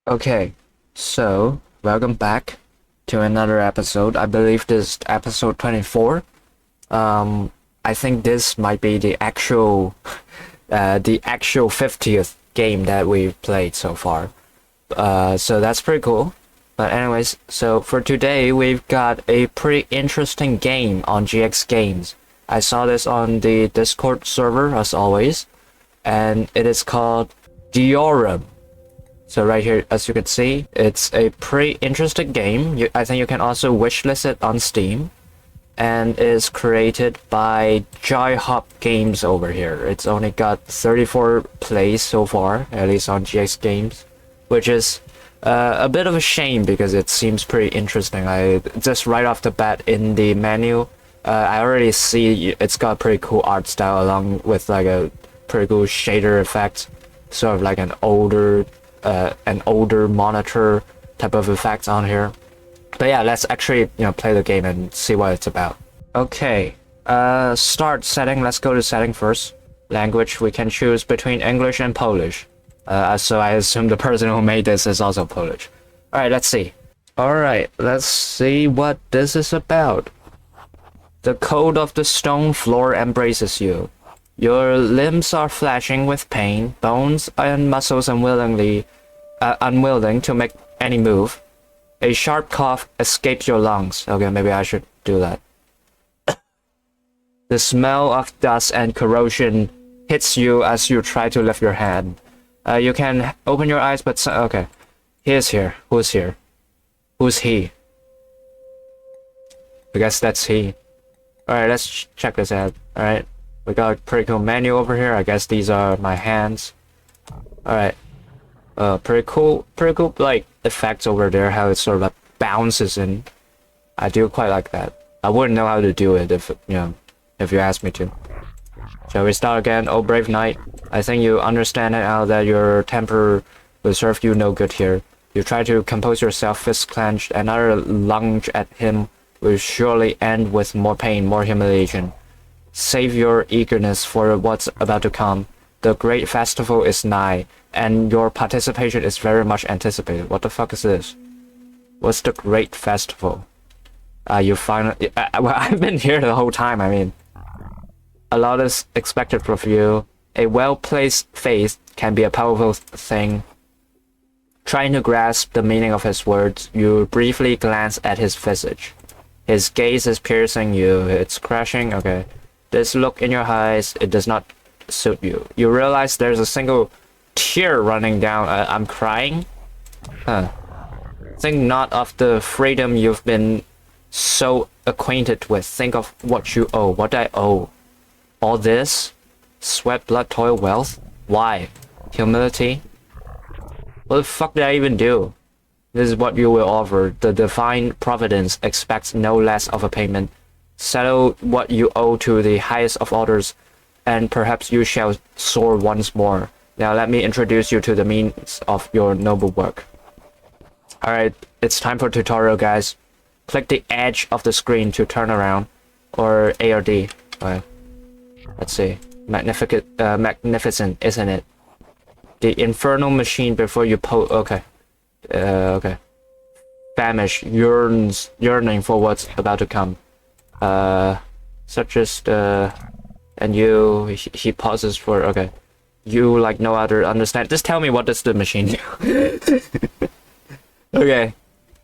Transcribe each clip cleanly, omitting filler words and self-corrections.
Okay, so welcome back to another episode. I believe this is episode 24. I think this might be the actual 50th game that we've played so far. So that's pretty cool. But anyways, so for today we've got a pretty interesting game on GX Games. I saw this on the Discord server as always, and it is called Deorum. So right here, as you can see, it's a pretty interesting game. I think you can also wishlist it on Steam, and is created by Joy Hop Games over here. It's only got 34 plays so far, at least on GX Games, which is a bit of a shame because it seems pretty interesting. I just right off the bat in the menu, I already see it's got pretty cool art style along with like a pretty cool shader effect, sort of like an older monitor type of effects on here. But yeah, let's actually play the game and see what it's about. Okay, start setting. Let's go to setting first. Language, we can choose between English and Polish. So I assume the person who made this is also Polish. All right, let's see. All right, let's see what this is about. The cold of the stone floor embraces you. Your limbs are flashing with pain, bones and muscles unwilling to make any move. A sharp cough escapes your lungs. Okay, maybe I should do that. The smell of dust and corrosion hits you as you try to lift your hand. You can open your eyes, but okay. He is here. Who's here? Who's he? I guess that's he. Alright, let's check this out. Alright. We got a pretty cool menu over here. I guess these are my hands. Alright. Pretty cool like effects over there, how it sort of like bounces in. I do quite like that. I wouldn't know how to do it if you asked me to. Shall we start again? Oh, brave knight. I think you understand now that your temper will serve you no good here. You try to compose yourself, fist clenched. Another lunge at him will surely end with more pain, more humiliation. Save your eagerness for what's about to come. The great festival is nigh, and your participation is very much anticipated. What the fuck is this? What's the great festival? You finally... well, I've been here the whole time, I mean. A lot is expected from you. A well-placed faith can be a powerful thing. Trying to grasp the meaning of his words, you briefly glance at his visage. His gaze is piercing you. It's crashing. Okay. This look in your eyes, it does not suit you. You realize there's a single tear running down. I'm crying? Huh. Think not of the freedom you've been so acquainted with. Think of what you owe. What I owe. All this? Sweat, blood, toil, wealth? Why? Humility? What the fuck did I even do? This is what you will offer. The divine providence expects no less of a payment. Settle what you owe to the highest of orders, and perhaps you shall soar once more. Now let me introduce you to the means of your noble work. Alright, it's time for tutorial, guys. Click the edge of the screen to turn around, or A or D. Okay. Let's see. Magnificent, isn't it? The infernal machine before you okay. Okay. Famish yearning for what's about to come. Such as and he pauses for, okay. You like no other understand. Just tell me, what does the machine do? Okay.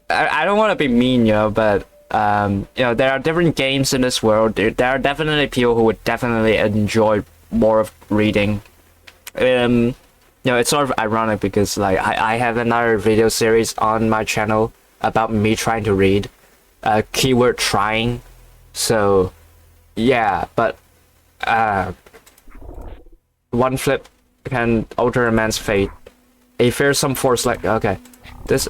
I don't want to be mean, but there are different games in this world. There are definitely people who would definitely enjoy more of reading. It's sort of ironic because like I have another video series on my channel about me trying to read. Keyword trying. So yeah, but one flip can alter a man's fate. A fearsome force like, okay, this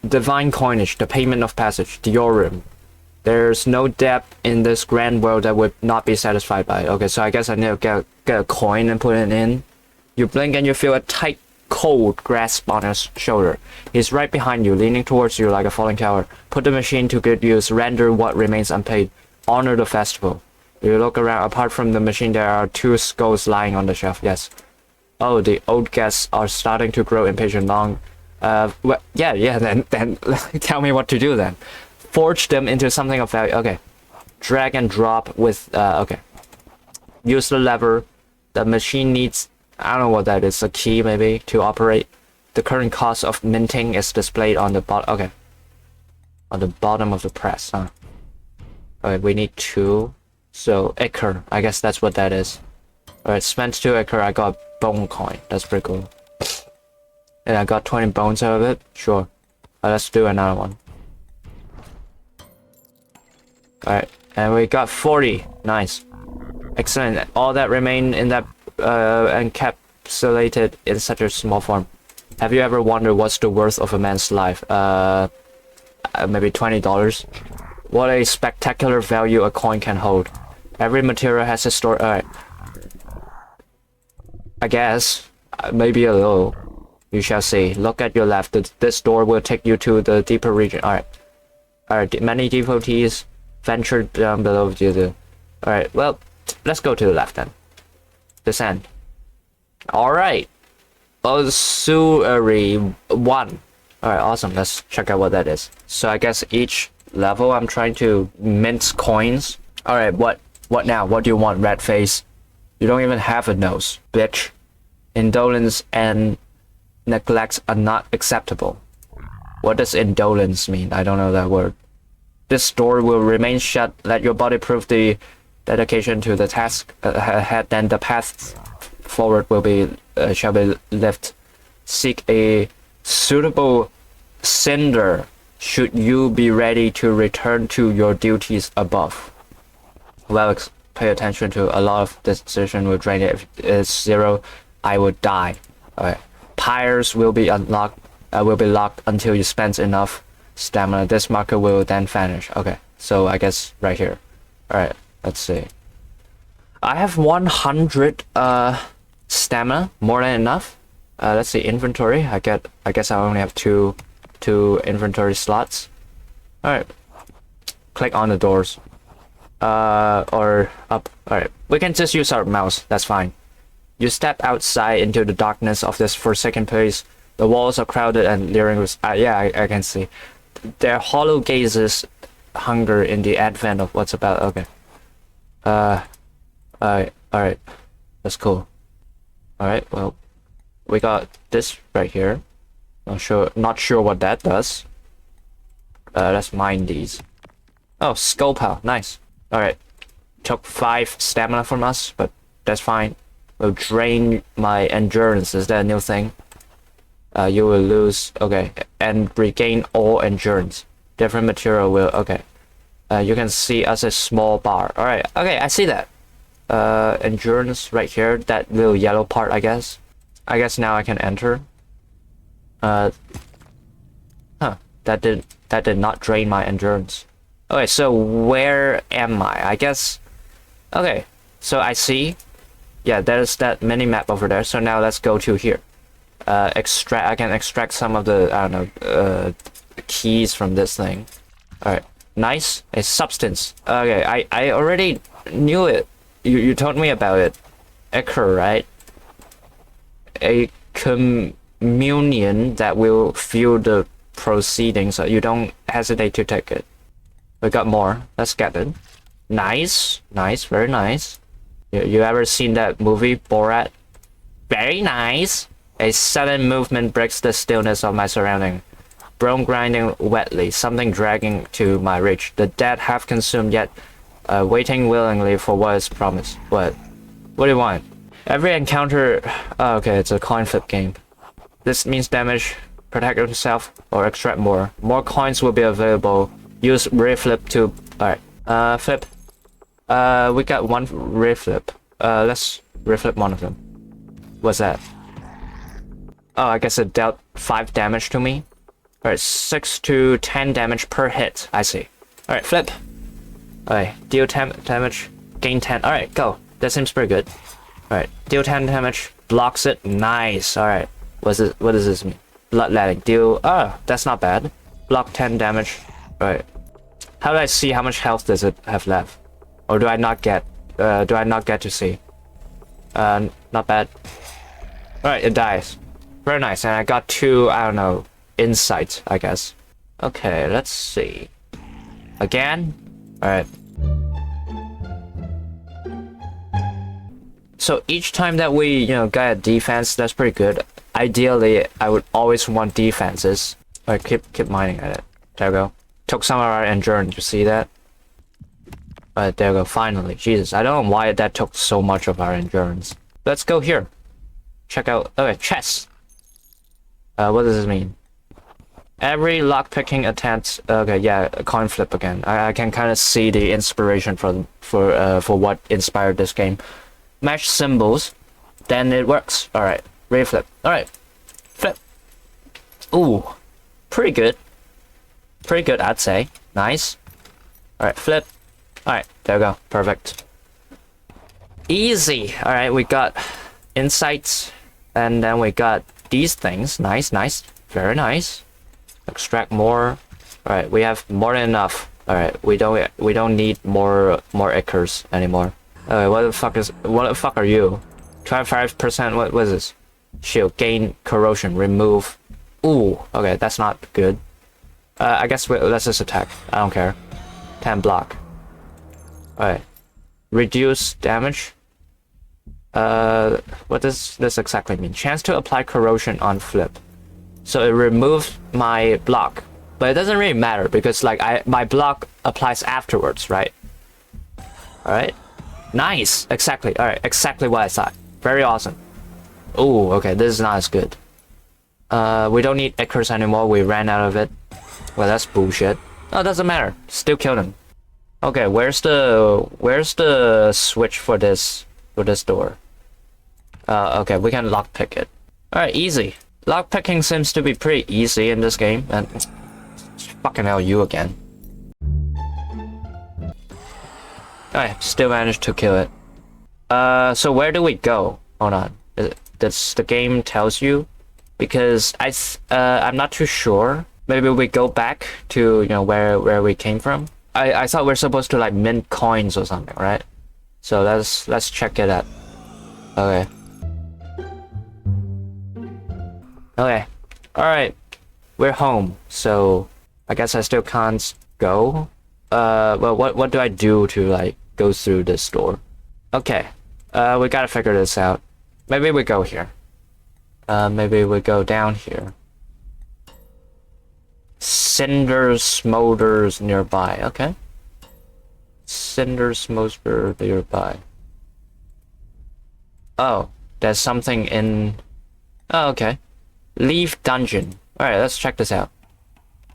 divine coinage, the payment of passage, Deorum. There's no depth in this grand world that would not be satisfied by it. Okay, so I guess I need to get a coin and put it in. You blink and you feel a tight, cold grasp on his shoulder. He's right behind you, leaning towards you like a falling tower. Put the machine to good use. Render what remains unpaid. Honor the festival. You look around. Apart from the machine, there are 2 skulls lying on the shelf. Yes. Oh, the old guests are starting to grow impatient. Yeah, then tell me what to do then. Forge them into something of value. Okay. Drag and drop with, okay. Use the lever. The machine needs, I don't know what that is, a key maybe to operate. The current cost of minting is displayed on the bottom. Okay. On the bottom of the press, huh? Alright, we need 2. So, Ichor. I guess that's what that is. Alright, spent 2 Ichor. I got bone coin. That's pretty cool. And I got 20 bones out of it. Sure. Let's do another one. Alright, and we got 40. Nice. Excellent. All that remain in that encapsulated in such a small form. Have you ever wondered what's the worth of a man's life? Maybe $20. What a spectacular value a coin can hold. Every material has a story. Alright. I guess. Maybe a little. You shall see. Look at your left. This door will take you to the deeper region. Alright. Alright, many devotees venture down below you. Alright, well, let's go to the left then. Descend. Alright. Ossuary 1. Alright, awesome. Let's check out what that is. So I guess each level I'm trying to mint coins. Alright, what now? What do you want, red face? You don't even have a nose, bitch. Indolence and neglect are not acceptable. What does indolence mean? I don't know that word. This door will remain shut. Let your body prove the dedication to the task ahead. Then the path forward will be shall be left. Seek a suitable cinder should you be ready to return to your duties above. Well, pay attention to a lot of this decision will drain it. If it's 0, I would die. Alright. Pyres will be unlocked. Will be locked until you spend enough stamina. This marker will then vanish. Okay, so I guess right here. Alright, let's see. I have 100 stamina, more than enough. Let's see, inventory. I guess I only have two inventory slots. Alright. Click on the doors. Or up. Alright. We can just use our mouse, that's fine. You step outside into the darkness of this forsaken place. The walls are crowded and leering with yeah, I can see. Their hollow gazes hunger in the advent of what's about. Okay. Alright. That's cool. Alright, well, we got this right here. Not sure what that does. Let's mine these. Oh, skull pal, nice. Alright. Took 5 stamina from us, but that's fine. Will drain my endurance. Is that a new thing? You will lose, okay, and regain all endurance. Different material will, okay. You can see as a small bar. Alright, okay, I see that. Endurance right here, that little yellow part, I guess. I guess now I can enter. That did not drain my endurance. Okay, so where am I? I guess, okay, so I see. Yeah, there's that mini map over there. So now let's go to here. I can extract some of the, I don't know, keys from this thing. Alright, nice. A substance. Okay, I already knew it. You told me about it. Ichor, right? A communion that will fuel the proceedings. So you don't hesitate to take it. We got more. Let's get it. Nice. Nice, very nice. You ever seen that movie, Borat? Very nice. A sudden movement breaks the stillness of my surrounding. Bone grinding wetly, something dragging to my reach. The dead half consumed, yet waiting willingly for what is promised. What? What do you want? Every encounter... Oh, okay, it's a coin flip game. This means damage, protect yourself, or extract more. More coins will be available. Use reflip to... Alright, flip. We got one reflip. Let's reflip one of them. What's that? Oh, I guess it dealt 5 damage to me. Alright, 6 to 10 damage per hit. I see. Alright, flip. Alright, deal 10 damage, gain 10. Alright, go. That seems pretty good. Alright, deal 10 damage, blocks it. Nice. Alright, what does this mean? Bloodletting. Deal... Oh, that's not bad. Block 10 damage. Alright. How do I see how much health does it have left? Or do I not get to see? Not bad. Alright, it dies. very nice. And I got 2, I don't know, insights, I guess. Okay, let's see. Again? Alright. So each time that we, get a defense, that's pretty good. Ideally, I would always want defenses. Alright, keep mining at it. There we go. Took some of our endurance, you see that? Alright, there we go, finally. Jesus, I don't know why that took so much of our endurance. Let's go here. Check out, okay, chest. What does this mean? Every lockpicking attempt, okay, yeah, a coin flip again. I can kind of see the inspiration for what inspired this game. Match symbols, then it works. Alright, reflip. Alright, flip. Ooh, pretty good. Pretty good, I'd say. Nice. Alright, flip. Alright, there we go. Perfect. Easy. Alright, we got insights, and then we got these things. Nice, nice. Very nice. Extract more. Alright, we have more than enough. Alright, we don't need more acres anymore. What the fuck are you? 25%, what is this? Shield, gain corrosion, remove. Ooh, okay, that's not good. I guess let's just attack. I don't care. 10 block. Alright. Reduce damage. What does this exactly mean? Chance to apply corrosion on flip. So it removed my block. But it doesn't really matter because like my block applies afterwards, right? Alright. Nice! Exactly. Alright, exactly what I thought. Very awesome. Ooh, okay, this is not as good. We don't need acres anymore, we ran out of it. Well, that's bullshit. Oh, it doesn't matter. Still kill them. Okay, where's the switch for this door? Okay, we can lockpick it. Alright, easy. Lockpicking seems to be pretty easy in this game, and fucking hell, you again. Alright, still managed to kill it. So where do we go? Hold on. Does the game tells you? Because I'm not too sure. Maybe we go back to where we came from. I thought we're supposed to like mint coins or something, right? So let's check it out. Okay. Okay. Alright. We're home. So I guess I still can't go. Well, what do I do to like go through this door? Okay. We gotta figure this out. Maybe we go here. Maybe we go down here. Cinders smolders nearby. Okay. Cinders smolder nearby. Oh, there's something in. Oh, okay. Leave dungeon. Alright, let's check this out.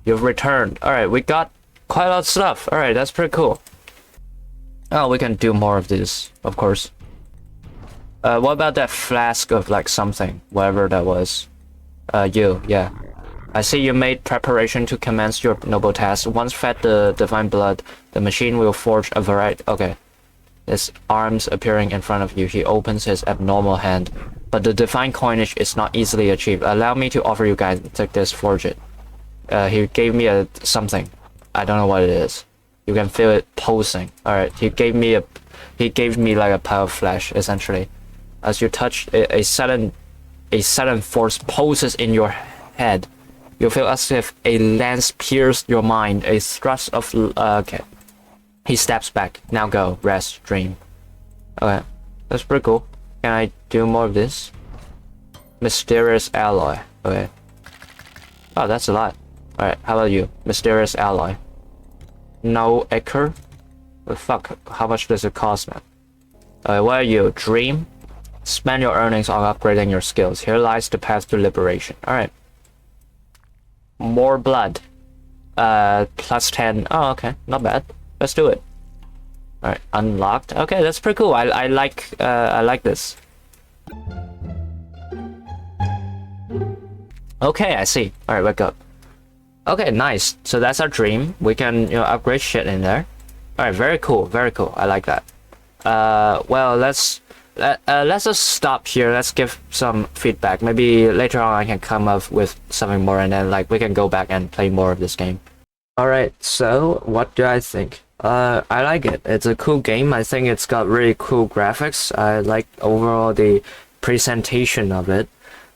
You've returned. Alright, we got quite a lot of stuff. Alright, that's pretty cool. Oh, we can do more of this, of course. What about that flask of like something, whatever that was? Yeah. I see you made preparation to commence your noble task. Once fed the divine blood, the machine will forge a variety. Okay. His arms appearing in front of you. He opens his abnormal hand. But the divine coinage is not easily achieved. Allow me to offer you guys. Take this, forge it. He gave me something. I don't know what it is. You can feel it pulsing. Alright, he gave me like a pile of flesh, essentially. As you touch, a sudden force pulses in your head. You feel as if a lance pierced your mind. A thrust of okay. He steps back. Now go. Rest. Dream. Okay. That's pretty cool. Can I do more of this? Mysterious alloy. Okay. Oh, that's a lot. Alright, how about you? Mysterious alloy. No acre? Well, fuck. How much does it cost, man? What are you? Dream? Spend your earnings on upgrading your skills. Here lies the path to liberation. Alright. More blood. Plus 10. Oh, okay. Not bad. Let's do it. Alright, unlocked. Okay, that's pretty cool. I like this. Okay, I see. Alright, wake up. Okay, nice. So that's our dream. We can, upgrade shit in there. Alright, very cool. Very cool. I like that. Well, let's just stop here. Let's give some feedback. Maybe later on I can come up with something more, and then like we can go back and play more of this game. Alright, so what do I think? I like it. It's a cool game. I think it's got really cool graphics. I like overall the presentation of it.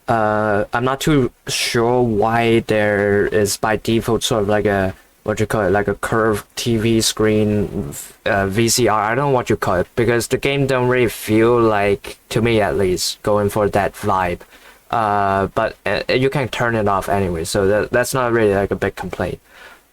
I'm not too sure why there is by default sort of like a what you call it, like a curved TV screen, VCR. I don't know what you call it because the game don't really feel like, to me at least, going for that vibe. But you can turn it off anyway, so that's not really like a big complaint.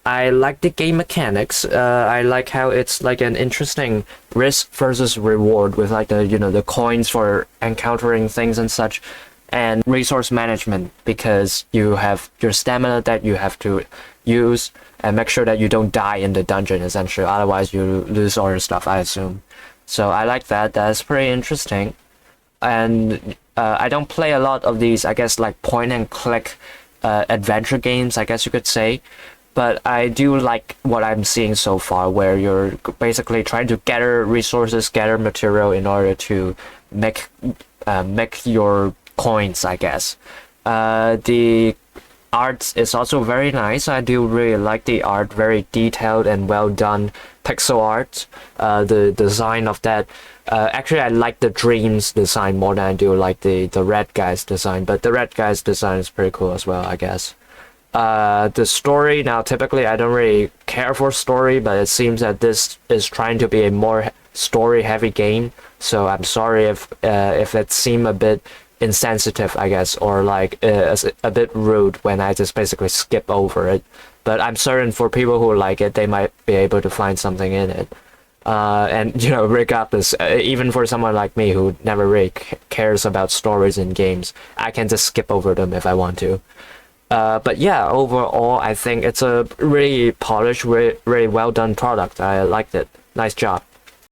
I like the game mechanics. I like how it's like an interesting risk versus reward with like the the coins for encountering things and such, and resource management because you have your stamina that you have to use and make sure that you don't die in the dungeon essentially. Otherwise, you lose all your stuff, I assume. So I like that. That's pretty interesting. And I don't play a lot of these, I guess, like point and click adventure games, I guess you could say. But I do like what I'm seeing so far, where you're basically trying to gather resources, gather material in order to make your coins, I guess. The art is also very nice. I do really like the art, very detailed and well done pixel art. The design of that. Actually, I like the Dreams design more than I do like the Red Guy's design, but the Red Guy's design is pretty cool as well, I guess. The story, now typically I don't really care for story, but it seems that this is trying to be a more story heavy game, so I'm sorry if it seemed a bit insensitive, I guess, or like a bit rude when I just basically skip over it. But I'm certain for people who like it, they might be able to find something in it. And regardless, even for someone like me who never really cares about stories in games, I can just skip over them if I want to. But yeah, overall, I think it's a really polished, really well done product. I liked it. Nice job.